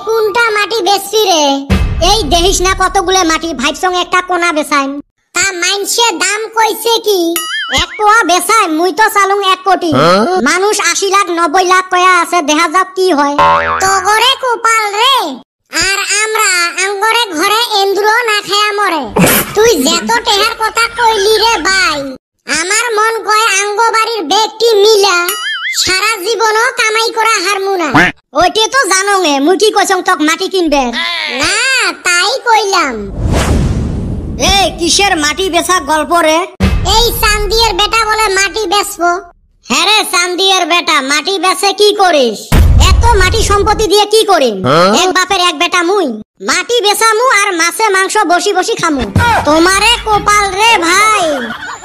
কোনটা মাটি বেচছি রে? এই দেখিস না কতগুলো মাটি, ভাইবসং একটা কোনা বেচাইম। তা মাইনসে দাম কইছে কি? 1 পোয়া বেচাই, মুই তো চালুং 1 কোটি। মানুষ 80 লাখ 90 লাখ কয়া আছে, দেখা যাক কি হয়। তগরে কোপাল রে, আর আমরা আঙ্গরে ঘরে এন্দ্র না খায়া মরে। তুই যেত টেহার কথা কইলি রে ভাই, আমার মন কয় আঙ্গ বাড়ির ব্যক্তি মিলা সারা জীবনও কামাই করা হারমু না। ওইটে তো জানো গে, মুই কি কইছং তক মাটি কিনবে না, তাই কইলাম। এই কিসের মাটি বেচা গল্প রে? এই চান্দিয়ের বেটা বলে মাটি বেচবো। হ্যাঁ রে চান্দিয়ের বেটা, মাটি বেচে কি করিস? এত মাটি সম্পত্তি দিয়ে কি করিম? এক বাপের এক বেটা মুই, মাটি বেচামু আর মাছে মাংস বসি বসি খামু। তোমারে কোপাল রে ভাই,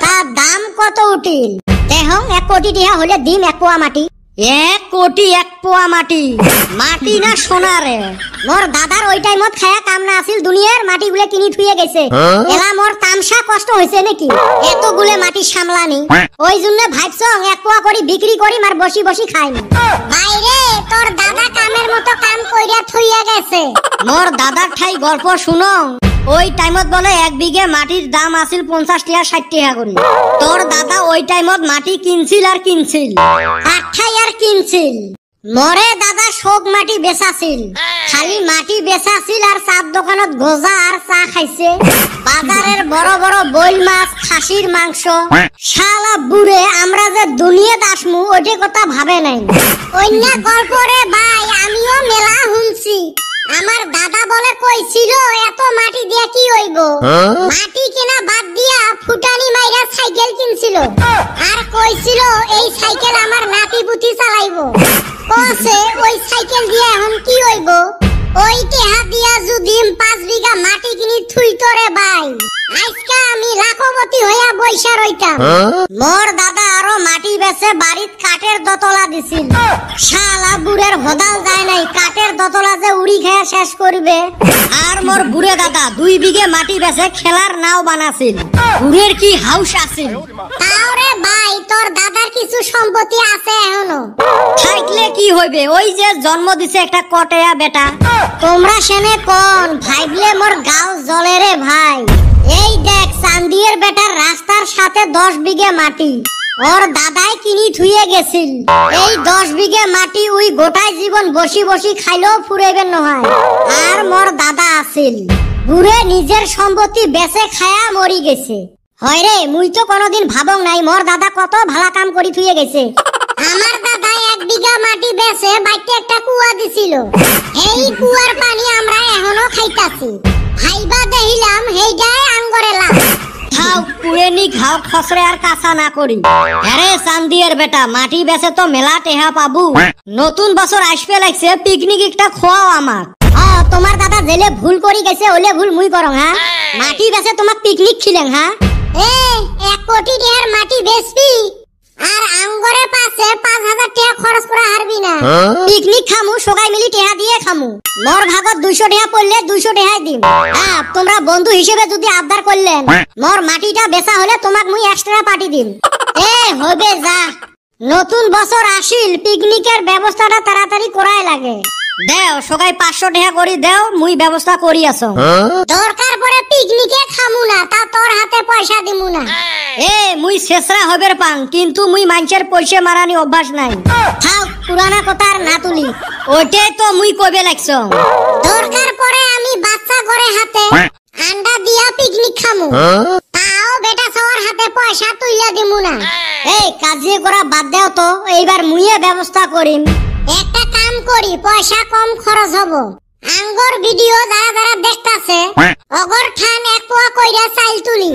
তার দাম কত উঠিল? দেহং 1 কোটি টিহা হলে দিম 1 পোয়া মাটি। 1 কোটি 1 পোয়া মাটি? মাটি না সোনা রে? মোর দাদার ওই টাইমত খায়া কাম না আছিল, দুনিয়ার মাটি গুলো কিনি থুয়ে গেছে। এলা মোর তামসা কষ্ট হইছে নাকি এতগুলো মাটি সামলানি? ওই জন্য ভাবছং 1 পোয়া করি বিক্রি করি আর বসি বসি খাইম। বাইরে তোর দাদা কামের মতো কাম কইরা থুইয়া গেছে। মোর দাদার ঠাই গল্প শুনো। ওই টাইমত বলে 1 বিঘে মাটির দাম আছিল 50 টাকা 60 টাকা করে। তোর দাদা ওই টাইমত মাটি কিনছিল আর কিনছিল, আঠাই আর কিনছিল। মরে দাদা শোক মাটি বেচাছিল, খালি মাটি বেচাছিল আর চার দোকানত গোজা আর চা খাইছে। বাজারের বড় বড় বইল মাছ, খাসির মাংস। শালা বুড়ে আমরা যে দুনিয়াতে আসমু ওইটা কথা ভাবে নাই। অন্য গল্প রে ভাই, আমিও মেলা শুনছি। আমার দাদা বলে কইছিল এত মাটি দিয়ে কি হইব? মাটি কেনা বাদ দিয়া ফুটানি মাইরা সাইকেল কিনছিল, আর কইছিল এই সাইকেল আমার নাতি পুতি চালাইবো। কইছে ওই সাইকেল দিয়ে এখন কি হইব? ওই টেহা দিয়া যদি 5 বিঘা মাটি কিনি থুই তোরে ভাই, আজকে আমি লাখপতি হইয়া বইসা রইতাম। মোর দাদা আরো মাটি বেচে বাড়িত কাঠের দতলা দিছিল। শালা বুড়ের হদাল যায় নাই, কাঠের দতলা যে উড়ি খেয়ে শেষ করবে। আর মোর বুড়ে দাদা 2 বিঘে মাটি বেচে খেলার নাও বানাছিল। বুড়ের কি হাউস আছিল। তাওরে ভাই তোর দাদার কিছু সম্পত্তি আছে এখনো। থাকলে কি হইবে, ওই যে জন্ম দিছে একটা কটেয়া বেটা। তোমরা সেনে কোন ভাইবলে মোর গাও জ্বলে রে ভাই। এই দেখ চান্দিয়ের বেটার রাস্তার সাথে 10 বিঘে মাটি ওর দাদাই কিনি থুয়ে গেছিল। এই 10 বিঘে মাটি উই গোটাই জীবন বসি বসি খাইলেও ফুরাইবে নহয়। আর মোর দাদা আছিল বুড়ে নিজের সম্পত্তি বেচে খায়া মরি গেছে। হয় রে, মুই তো কোনোদিন ভাবং নাই মোর দাদা কত ভালা কাম করি থুয়ে গেছে। আমার দাদা 1 বিঘা মাটি বেচে বাইতে একটা কুয়া দিছিল। এই কুয়ার পানি আমরা এখনো খাইতাছি। ভাইবা দেখিলাম হেইটাই আঙ্গরে লাভ। খাও পুরেনি খাও, খসরে আর কাঁচা না করি। আরে চান্দিয়ের বেটা, মাটি বেচে তো মেলা টেহা পাবু। নতুন বছর আসবে লাগছে, পিকনিক একটা খোয়াও আমার। তোমার দাদা জেলে ভুল করি গেছে, ওলে ভুল মুই করং। হ্যাঁ মাটি বেচে তোমাক পিকনিক খিলেন? হ্যাঁ 1 কোটি টাকার মাটি বেচবি আর আঙ্গরে পাশে 5000 টাকা খরচ করে হারবি না। পিকনিক খামু সবাই মিলি টাকা দিয়ে খামু। মোর ভাগত 200 টাকা পড়লে 200 টাকাই দিম। তোমরা বন্ধু হিসেবে যদি আবদার করলেন, মোর মাটিটা বেচা হলে তোমাক মুই এক্সট্রা পার্টি দিম। হবে যা, নতুন বছর আসিল, পিকনিকের ব্যবস্থাটা তাড়াতাড়ি করাই লাগে। দেও সবাই 500 টাকা করে দেও, মুই ব্যবস্থা করি আছো। দরকার পড়ে পিকনিকে খামু না, তা তোর হাতে পয়সা দিমু না। মুই শেষরা হবের পাং, কিন্তু মুই মানুষের পয়সা মারানি অভ্যাস নাই। থাক পুরানা কথা আর না তুলি, ওইটাই তো মুই কইবে লাগছো। দরকার পড়ে আমি বাচ্চা করে হাতে আন্ডা দিয়া পিকনিক খামু, তাও বেটা সবার হাতে পয়সা তুইলা দিমু না। কাজে করা বাদ দেও তো, এইবার মুইয়ে ব্যবস্থা করিম। একটা কাম করি, পয়সা কম খরচ হবো। আঙ্গর ভিডিও যারা যারা দেখতাছে অগর ঠান 1 পোয়া কইরা চাইল তুলি।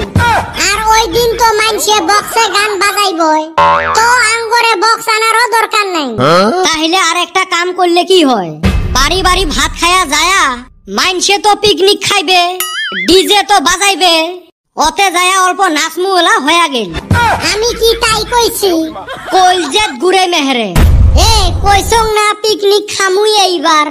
আর ওই দিন তো মানছে বক্সে গান বাজাইবই, তো আঙ্গরে বক্স আনারও দরকার নাই। তাহলে আর একটা কাম করলে কি হয়, বাড়ি বাড়ি ভাত খায়া যায়া মানছে তো পিকনিক খাইবে, ডিজে তো বাজাইবে, ওতে যায়া অল্প নাচমু ওলা হয়ে গেল। আমি কি তাই কইছি? কইজেত গুড়ে মেহরে কইছং না পিকনিক খামুই এইবার।